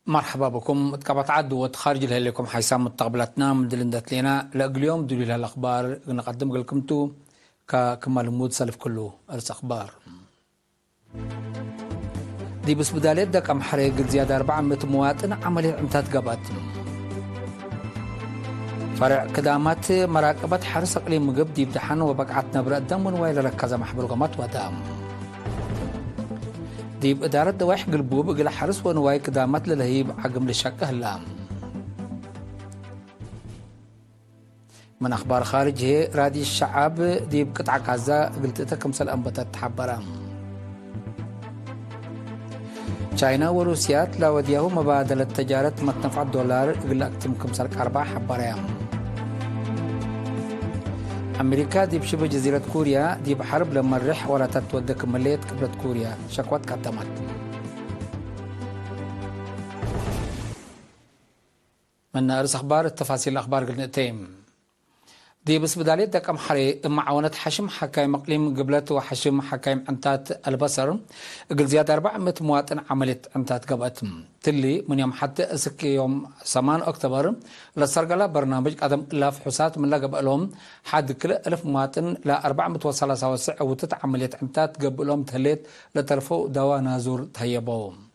مرحبا بكم. تكبت عدو خارج لكم حيسام مستقبلاتنا من دلندات لنا اليوم دليل الاخبار نقدم لكم تو ككمال مود سلف كله ارس اخبار دي بس بدالات دك ام حريق زياده 400 مواطن عمليه امتات قبات فرع كدامات مراقبه حرس اقليم مقب دي بدحن وبقعت نبر الدم ويل ركز محبر قمات ودام ديب إدارة دواح قلبوب قل حرس ونواي كدامات للهيب عقم لشكه اللام من أخبار خارج هي رادي الشعب ديب قطع غزة قلت تكمسل أنبتات تحبرام تشاينا وروسيا لا ودياه مبادلة تجارة متنفع الدولار قل أكتم كمسل أربع حبرام أمريكا ديب شبه جزيرة كوريا ديب حرب لما الرح ولا تتودك مليت قبلة كوريا شكوات قدمت من أرس أخبار التفاصيل الأخبار قلنا تيم دي بس بدالية دك أمحري معاونة حشم حكايم مقليم قبلت وحشم حكايم عنتات البصر قل زيادة 400 مواطن عملت عنتات قبتم تلي من يوم حتى اسك يوم 8 أكتوبر لسرقلا برنامج قدم إلا فحوصات من لقب لهم حد كل 1000 مواطن ل 439 وتتعملت عنتات قبلهم تهليت لترفو دواء نازور تهيبوهم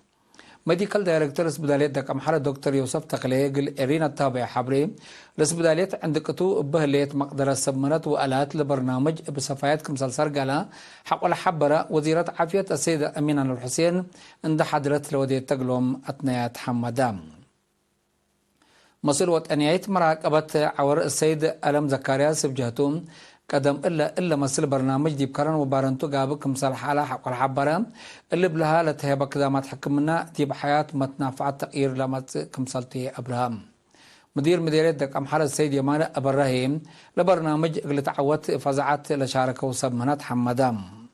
ميديكال دايركتور اسبداليت دك امحر دكتور يوسف تقليق ارينا التابع حبري الاسبداليت عندك تو بهليت مقدرة سبمنت والات لبرنامج بصفايات كمسال سرقلا حق ولا حبرة وزيرة عافية السيدة أمينة الحسين عند حضرة لودية تقلوم أثناء حمدام مصير وطنيات مراقبة عور السيد ألم زكريا سبجهتون قدم إلا مثل برنامج ديب كرن وبارنتو قابك مثال حالة حق الحبرة اللي بلها لتهيبا قدامات حكمنا ديب حياة متنافعات تغيير لمت كمثالتي أبراهام مديرية دك أمحر السيد يمان أبراهيم لبرنامج اللي تعوت فزعات لشاركة وسبمنات حمدام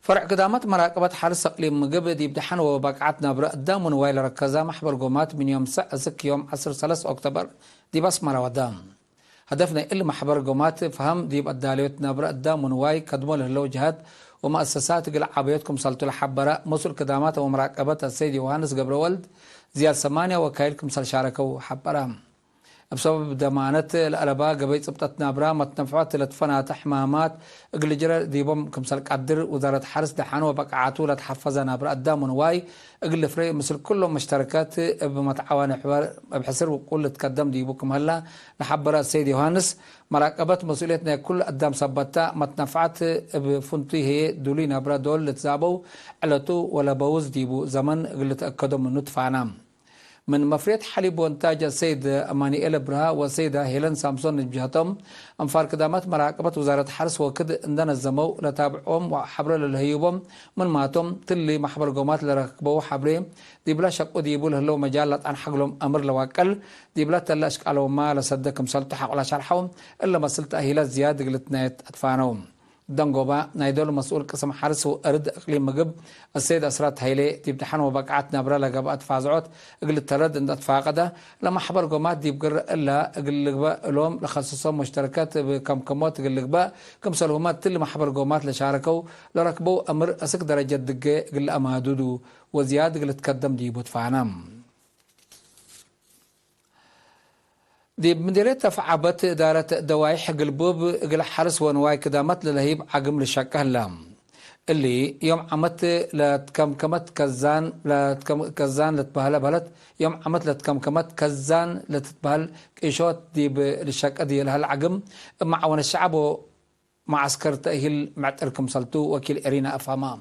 فرع قدامات مراقبة حرس اقليم مقب دي بدحن وبقعتنا برقدام ونوايل ركزا محبر قومات من يوم سك يوم 3 أكتوبر دي بسمرة ودام هدفنا إلا محبر قومات فهم دي بداليتنا برقدام ونواي كدموا للوجهات ومؤسسات قل عبيتكم صلتوا لحبرة مصر قدامات ومراقبة السيد يوهانس قبر ولد زياد 8 وكايلكم صل شاركوا حبرة بسبب دمانة الألباء قبيت سبطتنا برامت نفعات لتفنات حمامات اقل جرى ديبهم كمسال قدر وزارة حرس دحان وبقعاتو لتحفظنا برا قدام ونواي اقل فريق مثل كلهم مشتركات بمتعاون حوار بحسر وقول تقدم ديبوكم هلا لحبرا السيد يوهانس مراقبة مسؤوليتنا كل قدام سبطة متنفعات بفنطيه دولينا برا دول لتزابو علتو ولا بوز ديبو زمن اقل تأكدوا من نطفعنا من مفريد حليب وانتاج السيد أمانيئيل برها والسيدة هيلين سامسون بجهتهم أنفار قدامات مراقبة وزارة حرس وكد عندنا الزمو لتابعهم وحبر للهيوبهم من ماتهم تلي محبر قومات لركبوا حبرين دي بلا شك ديبوا له مجالات عن حقلهم أمر لواكل دي بلا تلاش قالوا ما لصدق مسلط حق ولا شرحهم إلا ما سلت أهيلات زيادة قلتنايت أدفانهم دنقوبا نايدول مسؤول قسم حرس وأرد أقليم مقب السيد أسرات هيلي تبتحن وبقعتنا برا لقبات فازعوت اقل الترد عند أتفاقده لما حبر قومات دي بقر إلا اقل لقباء لهم لخصصهم مشتركات بكم كموت اقل لقباء كم سلومات تل ما حبر قومات لشاركوا لركبوا أمر أسك درجة دقة اقل أمادودو وزياد اقل تقدم دي بوتفعنام دي مديرية تفعبت إدارة دوايح قلبوب قل حرس ونواي كدامت للهيب عقم لشكه اللام اللي يوم عمت لتكمكمت كزان لتبهل بهلت يوم عمت لتكمكمت كزان لتتبهل كيشوت دي للشكه دي لها العقم مع ون الشعب ومعسكر تأهيل معتركم سلطو وكيل إرينا أفهمام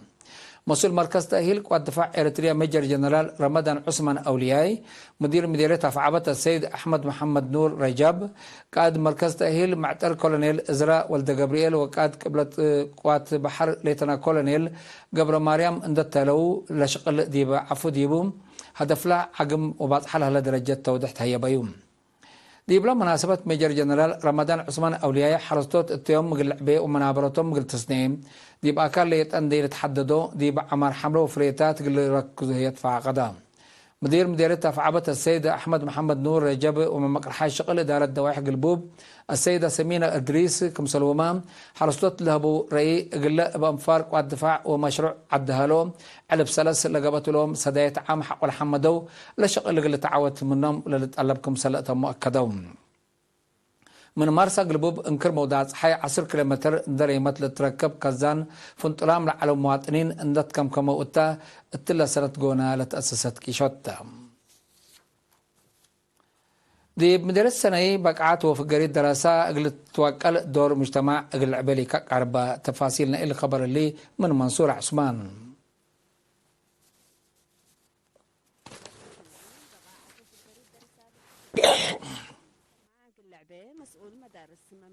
مسؤول مركز تأهيل قوات دفاع إريتريا ميجر جنرال رمضان عثمان أولياي مديرية تفعبة السيد أحمد محمد نور رجب قائد مركز تأهيل معتر كولونيل إزراء ولد جبريل وقائد قبلة قوات بحر ليتنا كولونيل قبر مريم اندت له لشغل ديب عفو ديبوم هدف لا عقم وبعض حالها لدرجة توضحت هي بيوم دي بلا مناسبة ميجر جنرال رمضان عثمان أولياء حرستوت التيوم مقل لعبه ومنابرتهم مقل تسنيم دي بأكار ليتأن دي يتحددوا دي بعمر حمله وفريتات قل ركزوا هي تفاع قدام مديرية تفعبة السيدة أحمد محمد نور رجب ومن مقرحي شقل إدارة دوائح قلبوب السيدة سمينة إدريس كمسلومام حرصت لهبو رأي قلاء بأنفارق والدفاع ومشروع عدهالوم علب سلس لقبت لهم سداية عام حق والحمدو لشقل اللي تعاوت منهم للتقلبكم سلقة مؤكدوم من مارسا قلبوب انكر مودات حي 10 كيلومتر دريمت لتركب كزان فنطلام على المواطنين اندت كم وقتا اتلا سنة قونا لتأسست كيشوتا دي مدرسة سنة بقعات وفقري الدراسة اقل توكل دور مجتمع اقل عبالي كعربة تفاصيلنا اللي خبر اللي من منصور عثمان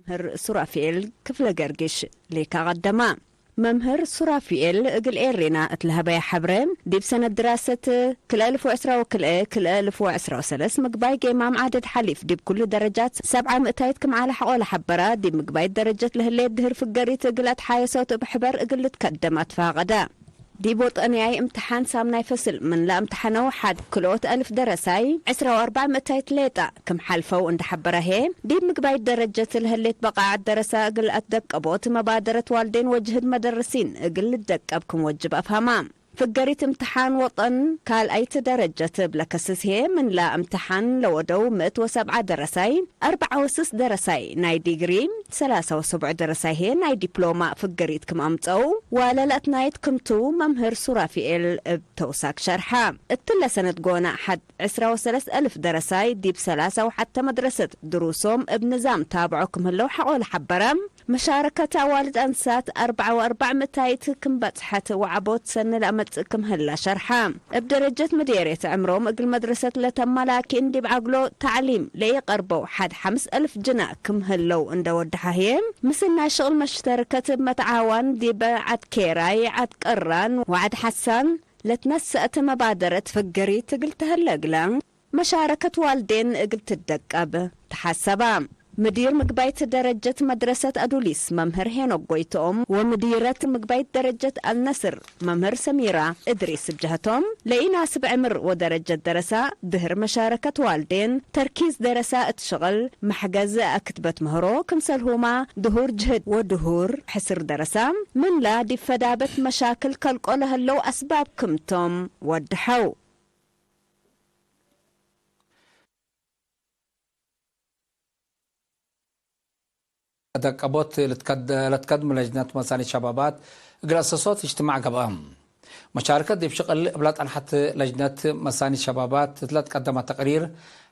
ممهر سرافيل كفل قرقش ليكا قدما ممهر سرافيل اقل ايرينا اتلهبا حبرم دي بسنة دراسة كل 1010 كل 1013 مقباي قيمام عدد حليف دي بكل درجات 700 كم على حقول حبرا دي مقباي درجة لهلي دهر فقريت اقلت حايصوت بحبر اقلت كدمات فاقدا دي بوطنياي امتحان سامناي فصل من لا امتحانو حد كلوت 1000 درساي 1400 تلاتة كم حلفو اند حبرهين دي مقباي درجة الهليت بقى الدرسة اقل اتدق ابوت مبادرة والدين وجهد مدرسين اقل الدق ابكم وجب افهمام فقريت امتحان وطن قال ايت درجة بلكسس هي من لا امتحان لودو 107 درساي 64 درساي ناي ديجري 73 درساي هي ناي دبلوما فقريت كم امتو ولا لاتنايت كمتو ممهر سرافيل بتوساك شرحة التلا سنة قونا حد 13000 درساي دي بسلاسة وحتى مدرسة دروسهم بنظام تابعكم هلو حقول حبرم مشاركة والد أنسات 4400 كم بتحت وعبوت سنة لأمتكم هلا شرحة بدرجة مديرية عمرهم اقل مدرسة لتم لكن دي بعقلو تعليم ليقربوا حد 5000 جنيه كم هلو اندو الدحاهيم مثلنا شغل مشتركة بمتعاون دي بعد كيراي عد قران وعد حسن لتنسأت مبادرة فقري تقل تهلقلان مشاركة والدين اقل تدقب تحسبا مدير مقبايت درجة مدرسة أدوليس ممهر هينو قويتهم ومديرة مقبايت درجة النصر ممهر سميرة إدريس بجهتهم ليناسب عمر ودرجة درسة ظهر مشاركة والدين تركيز درسة اتشغل محجز أكتبت مهرو كمسلهما ظهور جهد ودهور حسر درسة من لا دي فدابة مشاكل كالقولها لو أسباب كمتم ودحو دقبوت لتقدم لجنة مساني شبابات قرصصوت اجتماع قبام مشاركة دي بشغل بلاد عن حتى لجنة مساني شبابات تقدم تقرير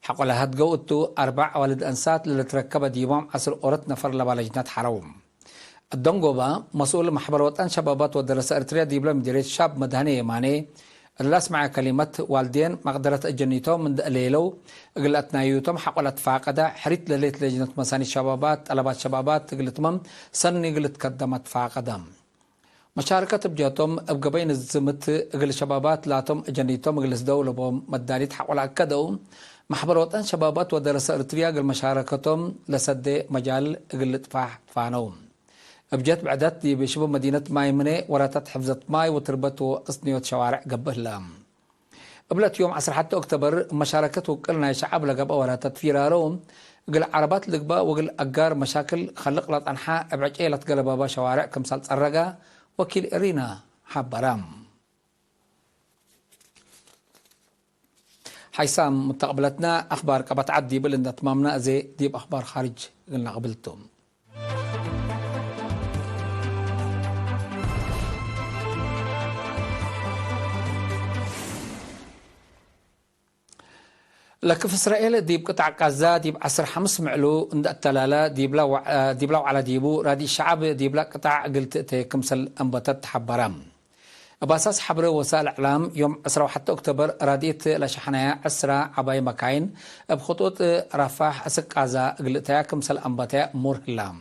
حق لها تقوتو 4 والد أنسات اللي تركب ديوام عصر أورت نفر لبا لجنة حروم الدنقوبة مسؤول محبر وطن شبابات ودراسة إرتريا ديبلا مديرية شاب مدهني يماني اللاس مع كلمة والدين مقدرة الجنيتهم من دقليلو قلت نايوتهم حقولت فاقدة حريت لليت لجنة مساني شبابات طلبات شبابات قلت مم سني قلت قدمت فاقدة مشاركة بجاتهم بقبين الزمت قل شبابات لاتهم جنيتهم قلت دولة بهم مدانيت حقولا كدو محبر وطن شبابات ودراسة إرتريا قل مشاركتهم لسد مجال قلت فانوم بجات بعدات دي بشبه مدينة مايمنة وراتت حفظة ماي وتربت وقصنيوت شوارع قبه لام قبلت يوم 10 حتى أكتوبر مشاركته قلنا شعب لقبه وراتت فيرارون قل عربات لقبه وقل أقار مشاكل خلق لط أنحاء ابعج ايلة قلبابا شوارع كمسال تسرقا وكيل إرينا حبرام حيسام متقبلتنا أخبار قبط عدي بلند تمامنا زي ديب أخبار خارج قلنا قبلتهم لكن في إسرائيل ديب قطع غزة ديب 15 معلو عند التلالة ديبلاو على ديبو رادي الشعب ديبلا قطع قلت كمسل أنبتت حبرام بأساس حبر وسائل الإعلام يوم 10 حتى أكتوبر راديت لشحنايا 10 عباي مكاين بخطوط رفح أسك غزة قلتها كمسل أنبتها مرهلام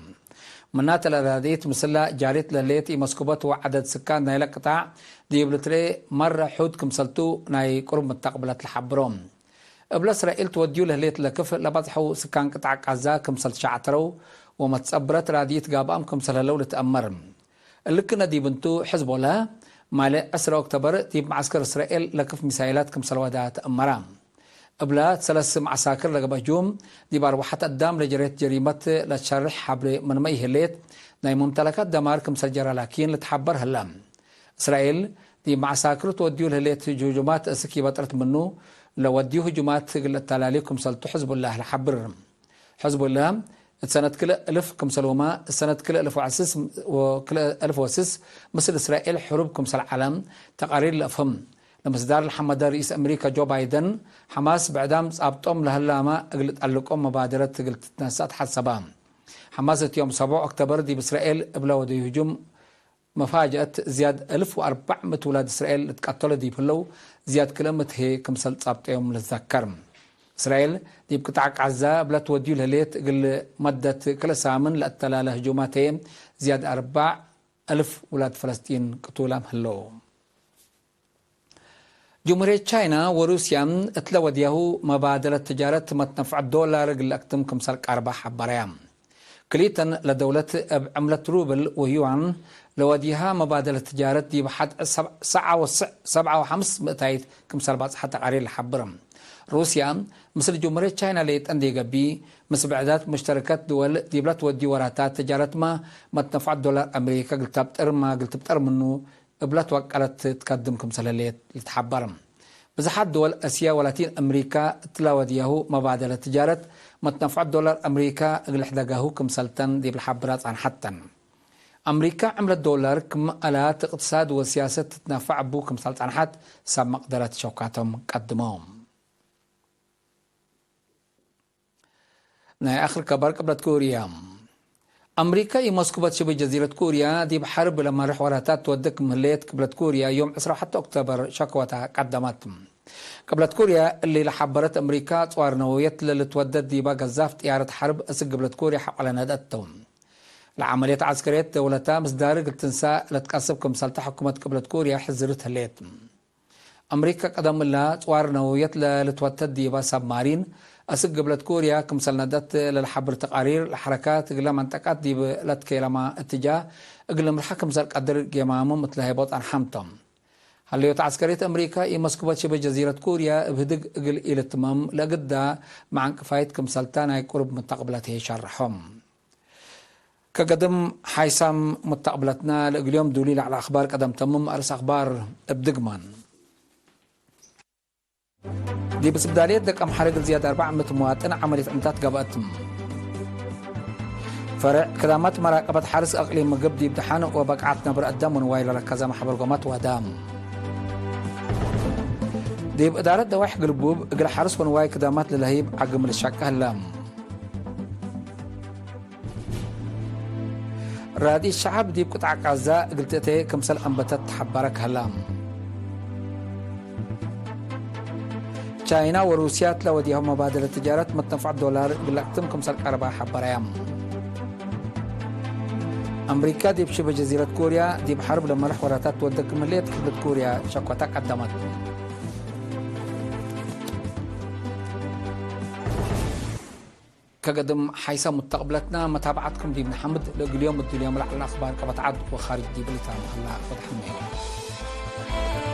منات الراديت مسلا جاريت لليتي مسكوبات وعدد سكان نايل قطع ديبلتري مرة حود كمسلتو ناي قرب متقبلت الحبروم قبل إسرائيل توديو لهليت لكف لبضحو سكان قطع غزة كمسل شعترو ومتصبرت راديت قابام كمسل هلو لتأمرم اللي كنا دي بنتو حزب الله مال 10 أكتوبر ديب معسكر إسرائيل لكف مسايلات كم سلوادات أمرام قبلات 3 معساكر لقب هجوم ديب أرواحات قدام لجريت جريمة لتشرح حبل من ما يهليت ناي ممتلكات دمار كم سجرة لكن لتحبر هلام إسرائيل ديب معساكر توديو لهليت هجومات أسكي بطرت منه لو وديو هجومات قلت تلاليكم سلتو حزب الله لحبر حزب الله السنة كل ألف كم سلوما السنة كل ألف وعسس وكل ألف وسس مثل إسرائيل حروب كم سل عالم تقارير الأفهم لمصدر الحمد رئيس أمريكا جو بايدن حماس بعدام أبطم لهلاما قلت ألقم مبادرة قلت ناسات حسبام حماس يوم 7 أكتوبر دي بإسرائيل قبل ودي هجوم مفاجأة زياد 1400 ولاد إسرائيل تقتلوا دي بلو زياد كلمة هي كم سل أبط يوم للذكرم إسرائيل دي بقطعك عزة بلا توديو لهليت قل مدة كل سامن لأتلالة هجوماتين زياد 4000 ولاد فلسطين قتولام هلو جمهورية تشاينا وروسيا اتلوديهو مبادلة تجارة متنفع الدولار قل أكتم كم سلق 4 حباريام كليتا لدولة عملة روبل ويوان لوديها مبادلة تجارة دي بحد 7.5 كم سلبات حتى قرير الحبرم روسيا مثل جمهورية تشاينا ليت أندي قبي مثل بعدات مشتركات دول ديبلات ودي وراتات تجارة ما تنفع الدولار أمريكا قلت بتر منه بلات وقالت تقدم كمسل ليت لتحبرم بزحات دول أسيا ولاتين أمريكا تلاوديهو مبادلة تجارة ما تنفع الدولار أمريكا قل حدقاهو كمسلتن دي بالحبرات عن حتى أمريكا عملت دولار كم آلات اقتصاد وسياسة تتنفع بو كمسلت عن حد سب مقدرات شوكاتهم قدموهم نهاية آخر كبر قبلت كوريا أمريكا يمسكوبت شبه جزيرة كوريا دي بحرب لما رح وراتات تودك مهليت قبلت كوريا يوم 10 حتى أكتوبر شكوتها قدمت قبلت كوريا اللي لحبرت أمريكا طوار نووية اللي تودد دي بقى الزافت إعارة حرب أسق قبلت كوريا حق على ندأتهم العملية عسكرية دولتها مصدارق التنساء لتقصبكم سلطة حكومة قبلت كوريا حزرتها الليت أمريكا قدم الله طوار نووية اللي تودد دي بقى سبمارين أسق قبلت كوريا كم سلندت للحبر تقارير الحركات قل منطقات دي بلتك لما اتجاه قل الحكم زرق قدر قيمامهم مثل هيبوط عن حمتهم هل عسكرية أمريكا يمسكوبت شبه جزيرة كوريا بهدق قل إلى التمام لقدا مع انكفايت كم سلطانا يقرب متقبلته شرحهم كقدم حيسام متقبلتنا اليوم دليل على أخبار قدم تمم أرس أخبار بدقمان دي بس بداية دك أم حرق زيادة 400 مواطن عملية امتات قبأتم فرع كلامات مراقبة حارس أقليم مقب دي بدحان وبقعت نبر الدم ونوايل ركزة محبر قومات ودام دي بإدارة دواح قلبوب اقل حارس ونواي كدامات للهيب عقم للشاكة اللام رادي الشعب دي بقطع عزاء قلت اتي كمسل أنبتت حبارك هلام تشاينا وروسيا تلوديهم مبادلة تجارة متنفع الدولار قلقتم كمسل 4 حباريام أمريكا دي بشبه جزيرة كوريا دي بحرب لما رح وراتات تودك ملية قبلت كوريا شكوتها قدمت كقدم حيث متقبلتنا متابعتكم دي بن حمد اليوم على الأخبار كبتعد وخارج دي بلتان الله فتح